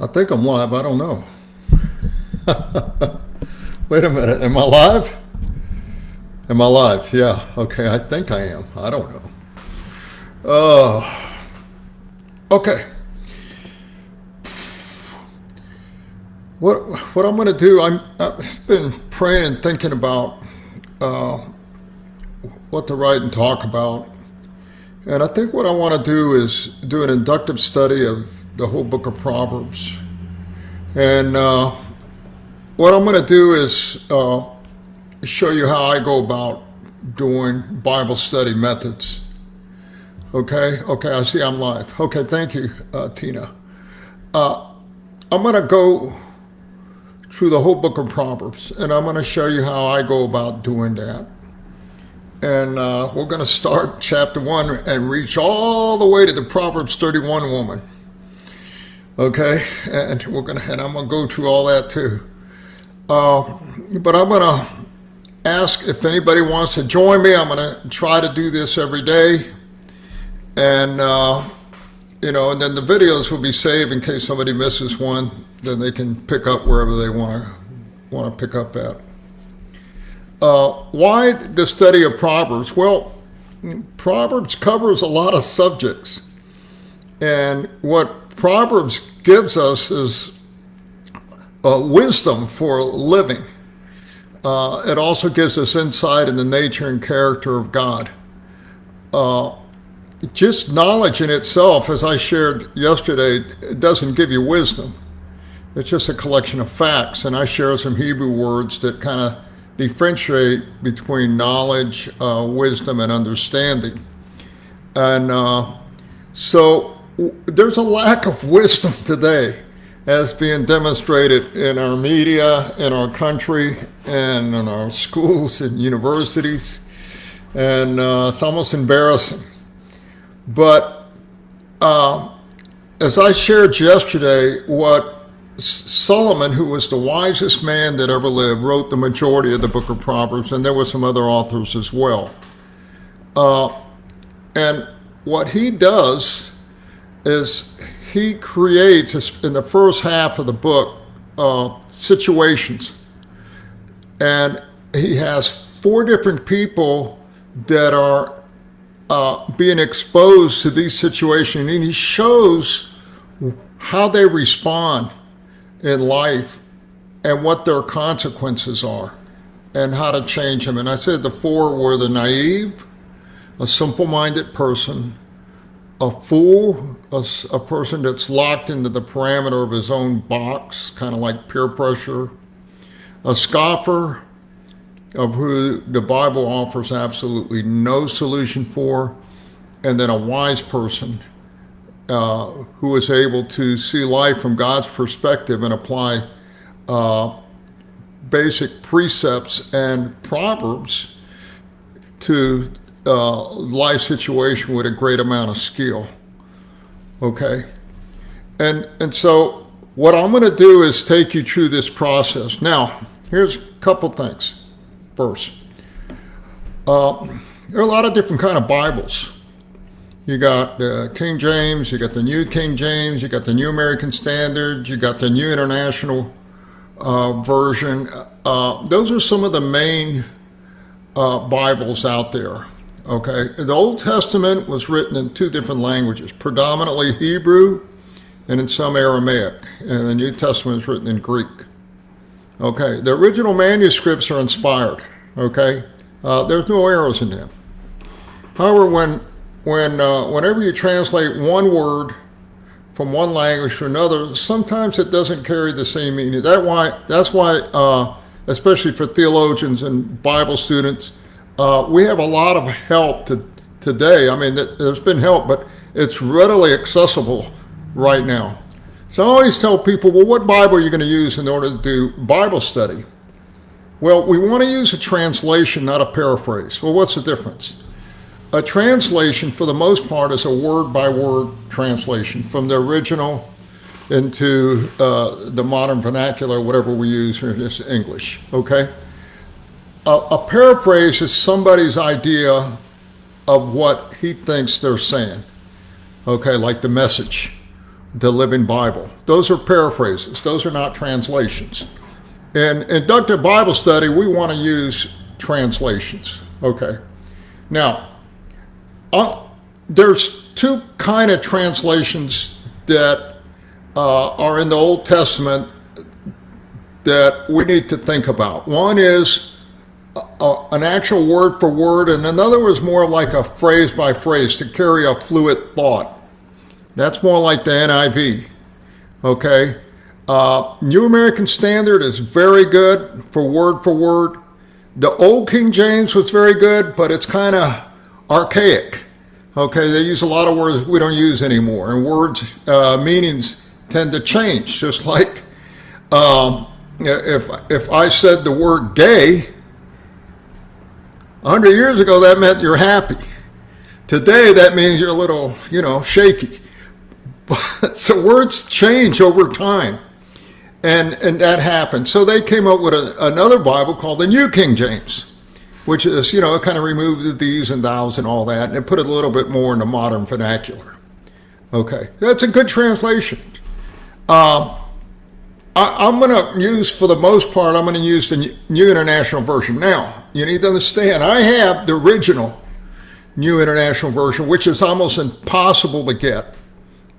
I think I'm live. I don't know. Wait a minute. Am I live? Am I live? Yeah. Okay. I think I am. I don't know. Okay. What I'm going to do? I've been praying and thinking about what to write and talk about, and I think what I want to do is do an inductive study of the whole Book of Proverbs. And what I'm going to do is show you how I go about doing Bible study methods. Okay, I see I'm live. Okay, thank you, Tina. I'm going to go through the whole Book of Proverbs, and I'm going to show you how I go about doing that. And we're going to start chapter 1 and reach all the way to the Proverbs 31 woman. Okay, and I'm going to go through all that too. But I'm going to ask if anybody wants to join me. I'm going to try to do this every day, and and then the videos will be saved in case somebody misses one. Then they can pick up wherever they want to pick up at. Why the study of Proverbs? Well, Proverbs covers a lot of subjects, and what Proverbs gives us is wisdom for living. It also gives us insight in the nature and character of God. Just knowledge in itself, as I shared yesterday, it doesn't give you wisdom. It's just a collection of facts, and I share some Hebrew words that kind of differentiate between knowledge, wisdom, and understanding. And so there's a lack of wisdom today as being demonstrated in our media, in our country, and in our schools and universities. And it's almost embarrassing. But as I shared yesterday, what Solomon, who was the wisest man that ever lived, wrote the majority of the Book of Proverbs, and there were some other authors as well. And what he does is he creates, in the first half of the book, situations. And he has 4 different people that are being exposed to these situations, and he shows how they respond in life and what their consequences are and how to change them. And I said the 4 were the naive, a simple-minded person, a fool, a person that's locked into the parameter of his own box, kind of like peer pressure, a scoffer, of who the Bible offers absolutely no solution for, and then a wise person who is able to see life from God's perspective and apply basic precepts and proverbs to life situation with a great amount of skill. Okay, and so what I'm going to do is take you through this process. Now, here's a couple things. First, there are a lot of different kind of Bibles. You got King James, you got the New King James, you got the New American Standard, you got the New International Version. Those are some of the main Bibles out there. Okay, the Old Testament was written in 2 different languages, predominantly Hebrew and in some Aramaic, and the New Testament is written in Greek. Okay, the original manuscripts are inspired. Okay, there's no errors in them. However, whenever you translate one word from one language to another, sometimes it doesn't carry the same meaning. That's why, especially for theologians and Bible students, we have a lot of help today. I mean, there's been help, but it's readily accessible right now. So I always tell people, well, what Bible are you going to use in order to do Bible study? Well, we want to use a translation, not a paraphrase. Well, what's the difference? A translation, for the most part, is a word-by-word translation from the original into the modern vernacular, whatever we use here, is English, okay? A paraphrase is somebody's idea of what he thinks they're saying, okay, like the Message, the Living Bible. Those are paraphrases. Those are not translations. In inductive Bible study, we want to use translations. Okay. Now, there's two kind of translations that are in the Old Testament that we need to think about. One is an actual word for word, and another was more like a phrase by phrase to carry a fluid thought. That's more like the NIV. Okay. New American Standard is very good for word for word. The Old King James was very good, but it's kind of archaic. Okay, they use a lot of words we don't use anymore, and words meanings tend to change. Just like if I said the word gay 100 years ago, that meant you're happy. Today, that means you're a little, shaky. But so words change over time, and that happened. So they came up with another Bible called the New King James, which is, it kind of removed the these and thous and all that, and it put it a little bit more in the modern vernacular. Okay, that's a good translation. I'm going to use, for the most part, I'm going to use the New International Version. Now, you need to understand, I have the original New International Version, which is almost impossible to get.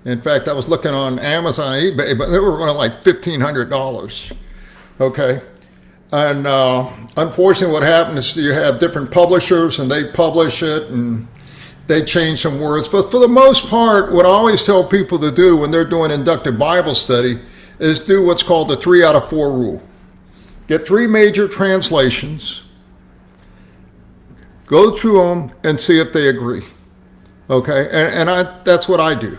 In fact, I was looking on Amazon, eBay, but they were running like $1,500. Okay. And unfortunately, what happens is you have different publishers, and they publish it, and they change some words. But for the most part, what I always tell people to do when they're doing inductive Bible study is do what's called the 3 out of 4 rule. Get 3 major translations, go through them, and see if they agree. Okay, and that's what I do.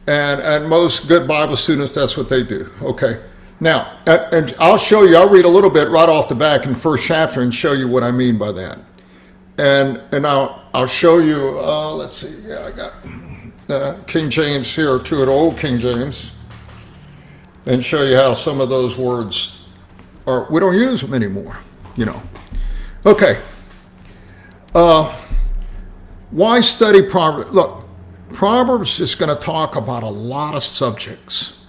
And most good Bible students, that's what they do. Okay. Now, and I'll show you, I'll read a little bit right off the back in the first chapter and show you what I mean by that. And I'll show you, let's see, yeah, I got King James here, to an Old King James, and show you how some of those words are, we don't use them anymore, Okay. Why study Proverbs? Look, Proverbs is going to talk about a lot of subjects,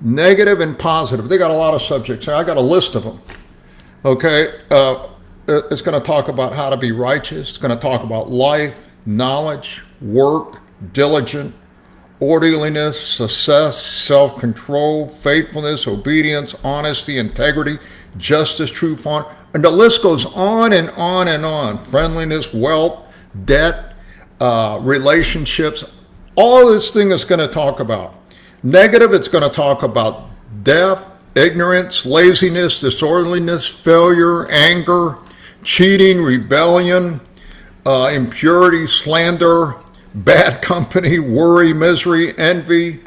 negative and positive. They got a lot of subjects. I got a list of them. Okay. It's going to talk about how to be righteous. It's going to talk about life, knowledge, work, diligence, orderliness, success, self-control, faithfulness, obedience, honesty, integrity, justice, truth, honor. And the list goes on and on and on. Friendliness, wealth, debt, relationships. All this thing is going to talk about. Negative, it's going to talk about death, ignorance, laziness, disorderliness, failure, anger, cheating, rebellion, impurity, slander, bad company, worry, misery, envy,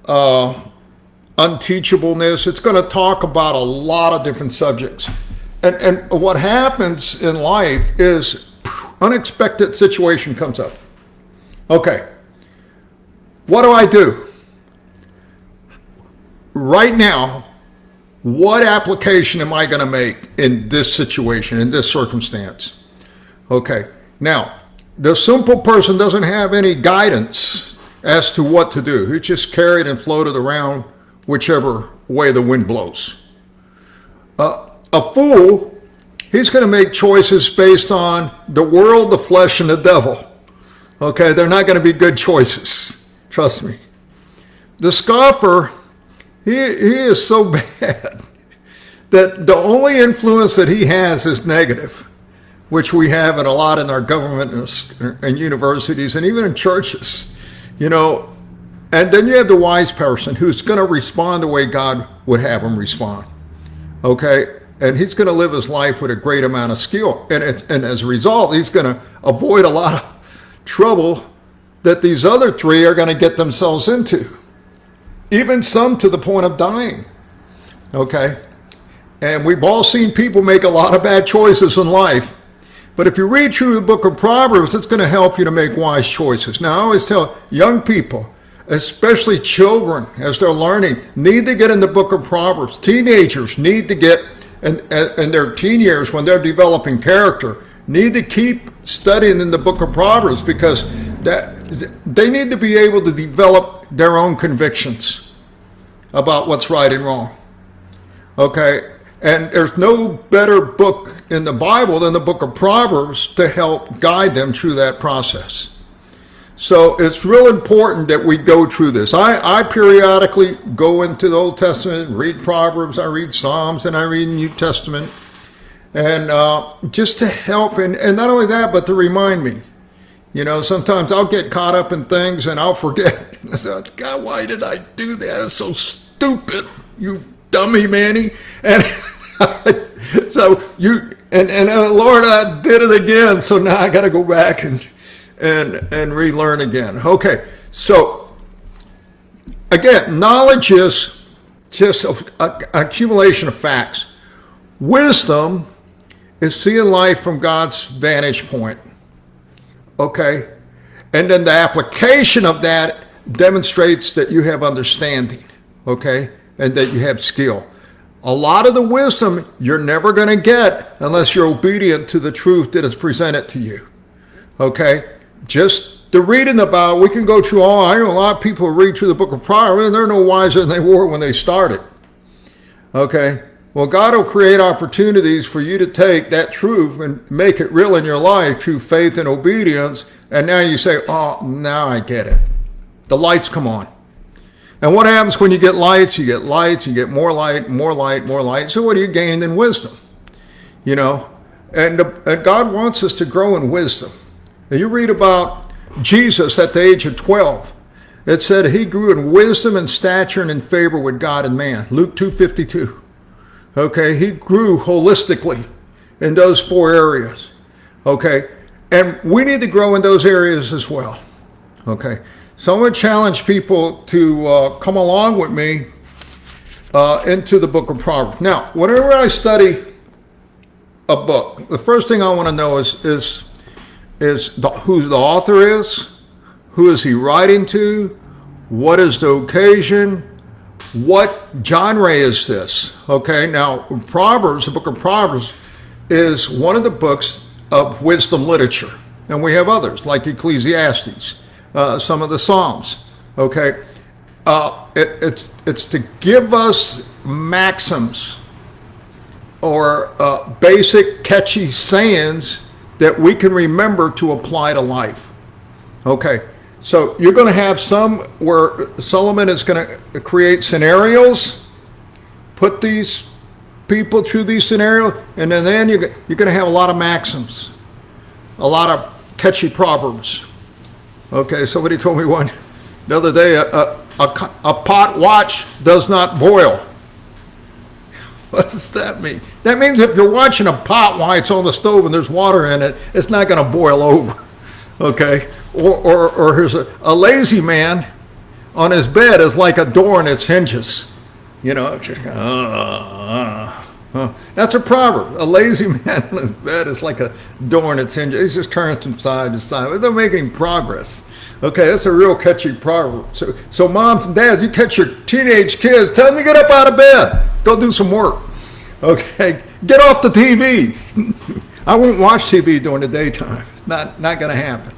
unteachableness. It's going to talk about a lot of different subjects. And what happens in life is unexpected situation comes up. Okay. What do I do? Right now, what application am I going to make in this situation, in this circumstance? Okay. Now, the simple person doesn't have any guidance as to what to do. He's just carried and floated around whichever way the wind blows. A fool, he's going to make choices based on the world, the flesh, and the devil. Okay, they're not going to be good choices. Trust me. The scoffer, he is so bad that the only influence that he has is negative, which we have it a lot in our government and universities and even in churches, And then you have the wise person who's going to respond the way God would have him respond. Okay? And he's going to live his life with a great amount of skill. And as a result, he's going to avoid a lot of trouble that these other 3 are going to get themselves into. Even some to the point of dying. Okay? And we've all seen people make a lot of bad choices in life. But if you read through the book of Proverbs, it's going to help you to make wise choices. Now, I always tell young people, especially children, as they're learning, need to get in the book of Proverbs. Teenagers need to get, in their teen years when they're developing character, need to keep studying in the book of Proverbs because that they need to be able to develop their own convictions about what's right and wrong. Okay? And there's no better book in the Bible than the Book of Proverbs to help guide them through that process. So it's real important that we go through this. I periodically go into the Old Testament, read Proverbs, I read Psalms, and I read New Testament. And just to help, and not only that, but to remind me. You know, sometimes I'll get caught up in things and I'll forget. God, why did I do that? It's so stupid, you dummy, Manny. And so Lord, I did it again. So now I got to go back and relearn again. Okay, so again, knowledge is just an accumulation of facts. Wisdom is seeing life from God's vantage point. Okay, and then the application of that demonstrates that you have understanding. Okay, and that you have skill. A lot of the wisdom you're never going to get unless you're obedient to the truth that is presented to you. Okay, just the reading about, we can go through I know a lot of people read through the Book of Proverbs and they're no wiser than they were when they started. Okay, well, God will create opportunities for you to take that truth and make it real in your life through faith and obedience. And now you say, oh, now I get it. The lights come on. And what happens when you get lights? You get more light, more light, more light. So what are you gaining in wisdom? You know, and God wants us to grow in wisdom. And you read about Jesus at the age of 12. It said he grew in wisdom and stature and in favor with God and man. Luke 2:52. Okay, he grew holistically in those 4 areas. Okay, and we need to grow in those areas as well. Okay, so I'm going to challenge people to come along with me into the Book of Proverbs. Now, whenever I study a book, the first thing I want to know is who the author is, who is he writing to, what is the occasion, what genre is this? Okay, now Proverbs, the Book of Proverbs, is one of the books of wisdom literature. And we have others, like Ecclesiastes, some of the Psalms. Okay, it's to give us maxims or basic catchy sayings that we can remember to apply to life. Okay. So you're going to have some where Solomon is going to create scenarios, put these people through these scenarios, and then you're going to have a lot of maxims, a lot of catchy proverbs. Okay, somebody told me one the other day, a pot watch does not boil. What does that mean? That means if you're watching a pot while it's on the stove and there's water in it, it's not going to boil over. Okay? Or here's a lazy man on his bed is like a door on its hinges. You know, that's a proverb. A lazy man on his bed is like a door on its hinges. He's just turning from side to side. They're not making progress. Okay, that's a real catchy proverb. So moms and dads, you catch your teenage kids, tell them to get up out of bed. Go do some work. Okay, get off the TV. I won't watch TV during the daytime. It's not going to happen.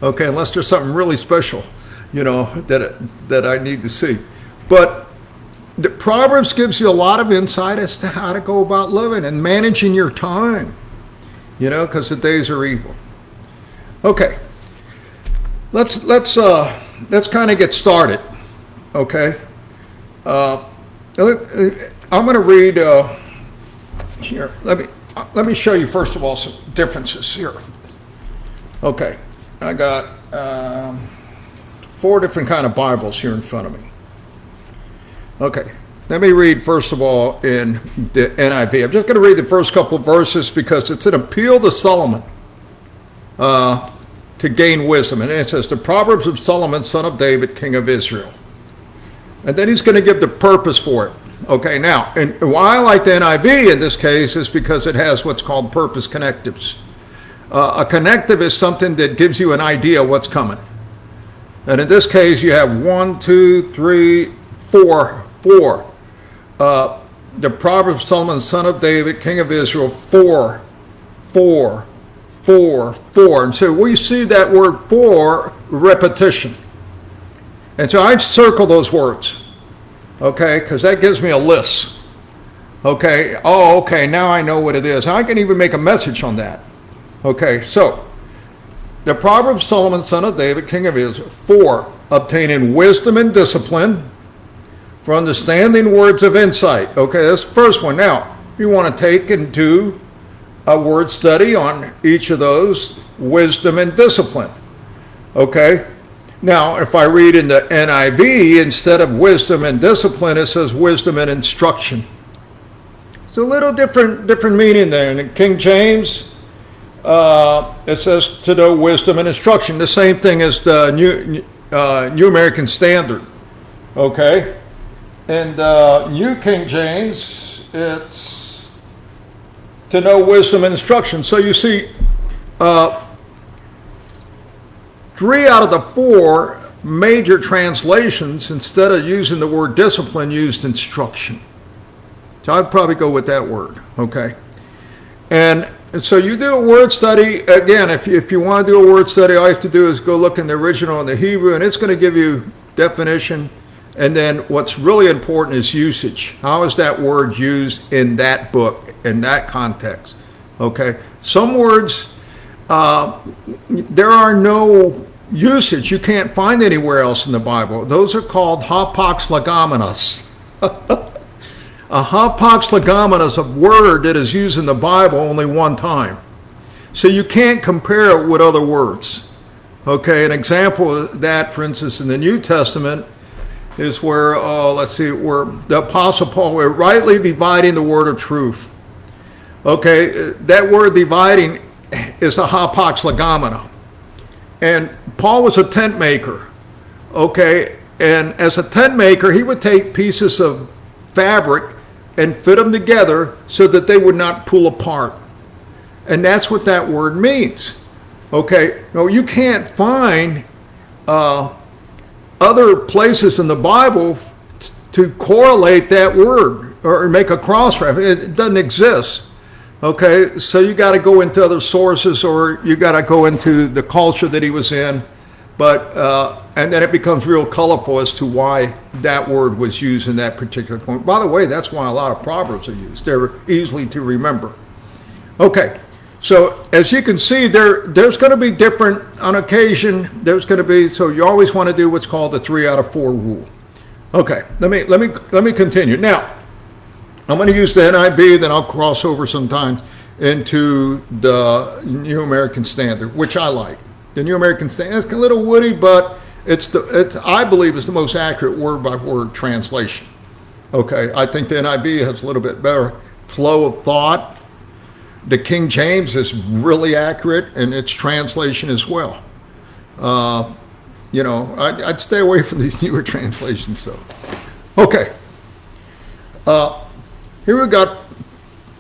Okay, unless there's something really special, you know, that I need to see. But the Proverbs gives you a lot of insight as to how to go about living and managing your time, you know, because the days are evil. Okay, let's kind of get started. Okay, I'm going to read here. Let me show you first of all some differences here. Okay. I got 4 different kind of Bibles here in front of me. Okay, let me read first of all in the NIV. I'm just going to read the first couple of verses because it's an appeal to Solomon to gain wisdom. And it says, the Proverbs of Solomon, son of David, king of Israel. And then he's going to give the purpose for it. Okay, now, and why I like the NIV in this case is because it has what's called purpose connectives. A connective is something that gives you an idea what's coming. And in this case, you have 1, 2, 3, 4. The Proverbs of Solomon, son of David, king of Israel, 4. And so we see that word 4 repetition. And so I circle those words, okay, because that gives me a list. Okay, oh, okay, now I know what it is. I can even make a message on that. Okay, so the Proverbs, Solomon, son of David, king of Israel, for obtaining wisdom and discipline, for understanding words of insight. Okay, that's the first one. Now, you want to take and do a word study on each of those, wisdom and discipline. Okay, now if I read in the NIV, instead of wisdom and discipline, it says wisdom and instruction. It's a little different meaning there. In the King James, it says to know wisdom and instruction. The same thing as the New American Standard. Okay, and New King James, it's to know wisdom and instruction. So you see, 3 out of the 4 major translations, instead of using the word discipline, used instruction. So I'd probably go with that word, okay? And so you do a word study. Again, if you want to do a word study, all you have to do is go look in the original in the Hebrew, and it's going to give you definition. And then what's really important is usage. How is that word used in that book, in that context? Okay? Some words, there are no usage. You can't find anywhere else in the Bible. Those are called hapax legomenos. A hapax legomenon is a word that is used in the Bible only one time. So you can't compare it with other words. Okay, an example of that, for instance, in the New Testament is where, where the Apostle Paul, we're rightly dividing the word of truth. Okay, that word dividing is a hapax legomenon. And Paul was a tent maker. Okay, and as a tent maker, he would take pieces of fabric and fit them together so that they would not pull apart. And that's what that word means. Okay, no, you can't find other places in the Bible to correlate that word or make a cross-reference. It doesn't exist. Okay, so you got to go into other sources, or you got to go into the culture that he was in. But and then it becomes real colorful as to why that word was used in that particular point. By the way, that's why a lot of Proverbs are used. They're easily to remember. Okay, so as you can see, there's going to be different on occasion. There's going to be, so you always want to do what's called the 3 out of 4 rule. Okay, let me continue. Now, I'm going to use the NIV, then I'll cross over sometimes into the New American Standard, which I like. The New American Standard, it's a little woody, but I believe it's the most accurate word-by-word translation. Okay, I think the NIV has a little bit better flow of thought. The King James is really accurate in its translation as well. I'd stay away from these newer translations, though. Okay. Here we've got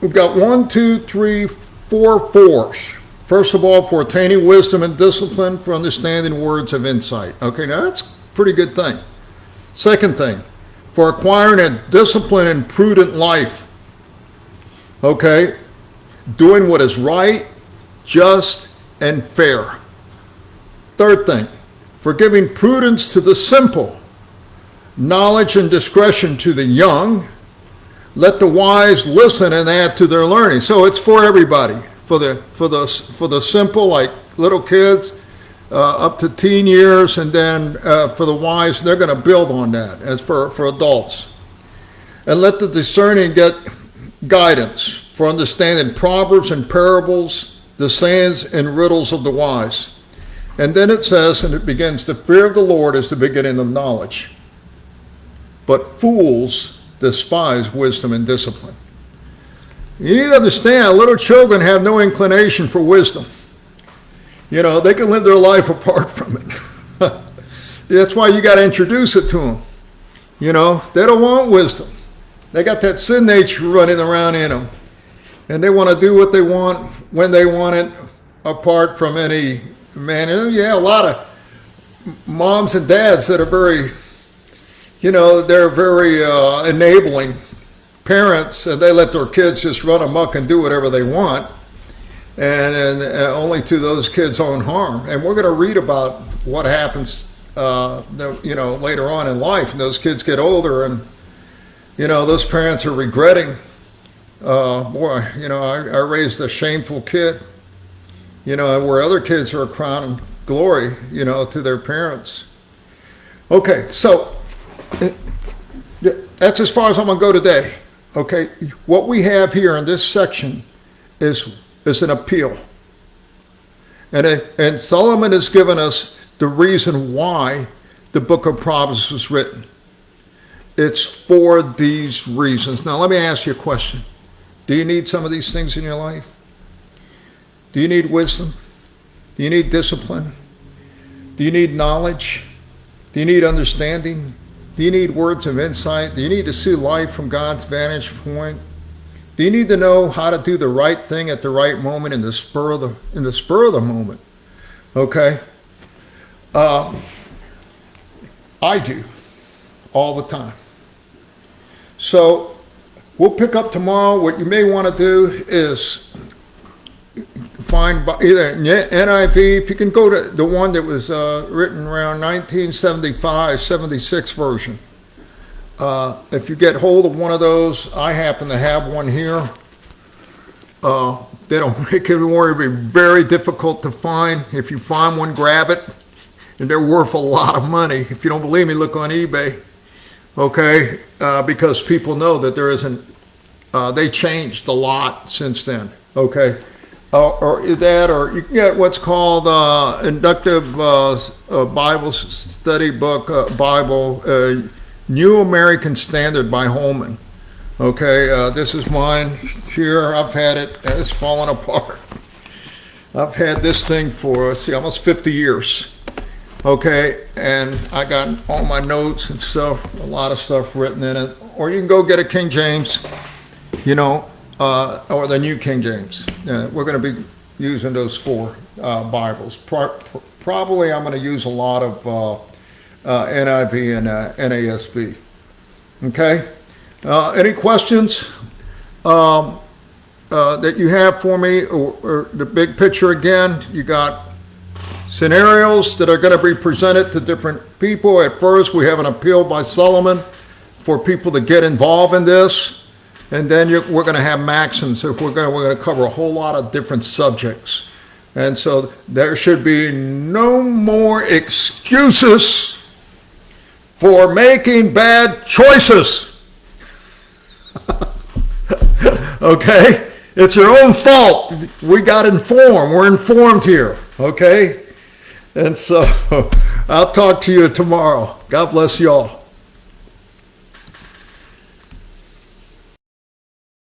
1, 2, 3, 4 fours. First of all, for attaining wisdom and discipline, for understanding words of insight. Okay, now that's a pretty good thing. Second thing, for acquiring a disciplined and prudent life. Okay, doing what is right, just, and fair. Third thing, for giving prudence to the simple, knowledge and discretion to the young. Let the wise listen and add to their learning. So it's for everybody. For the simple, like little kids, up to teen years, and then for the wise, they're going to build on that. As for adults, and let the discerning get guidance for understanding proverbs and parables, the sayings and riddles of the wise. And then it says, and it begins, the fear of the Lord is the beginning of knowledge, but fools despise wisdom and discipline. You need to understand, little children have no inclination for wisdom. They can live their life apart from it. That's why you got to introduce it to them. They don't want wisdom. They got that sin nature running around in them. And they want to do what they want, when they want it, apart from any man. Yeah, a lot of moms and dads that are very, they're very enabling parents, and they let their kids just run amok and do whatever they want, and only to those kids' own harm. And we're going to read about what happens later on in life, and those kids get older, and those parents are regretting, boy, I raised a shameful kid, where other kids are crowning glory, to their parents. Okay, so that's as far as I'm going to go today. Okay, what we have here in this section is an appeal. And Solomon has given us the reason why the book of Proverbs was written. It's for these reasons. Now, let me ask you a question. Do you need some of these things in your life? Do you need wisdom? Do you need discipline? Do you need knowledge? Do you need understanding? Do you need words of insight? Do you need to see life from God's vantage point? Do you need to know how to do the right thing at the right moment in the spur of the moment? Okay? I do all the time. So we'll pick up tomorrow. What you may want to do is find either NIV, if you can go to the one that was written around 1975, 76 version. If you get hold of one of those, I happen to have one here. They don't make it more, it'll be very difficult to find. If you find one, grab it. And they're worth a lot of money. If you don't believe me, look on eBay. Okay? Because people know that there isn't, they changed a lot since then. Okay? Or you can get what's called inductive Bible study book, Bible, New American Standard by Holman. Okay, this is mine here. I've had it, and it's fallen apart. I've had this thing for, almost 50 years. Okay, and I got all my notes and stuff, a lot of stuff written in it. Or you can go get a King James, or the New King James. We're going to be using those four Bibles. Probably I'm going to use a lot of NIV and NASB. Okay? Any questions that you have for me, or the big picture again? You got scenarios that are going to be presented to different people. At first, we have an appeal by Solomon for people to get involved in this, and then we're going to have maxims. So we're going to cover a whole lot of different subjects, and so there should be no more excuses for making bad choices. Okay? It's your own fault. We got informed. We're informed here. Okay? And so I'll talk to you tomorrow. God bless you all.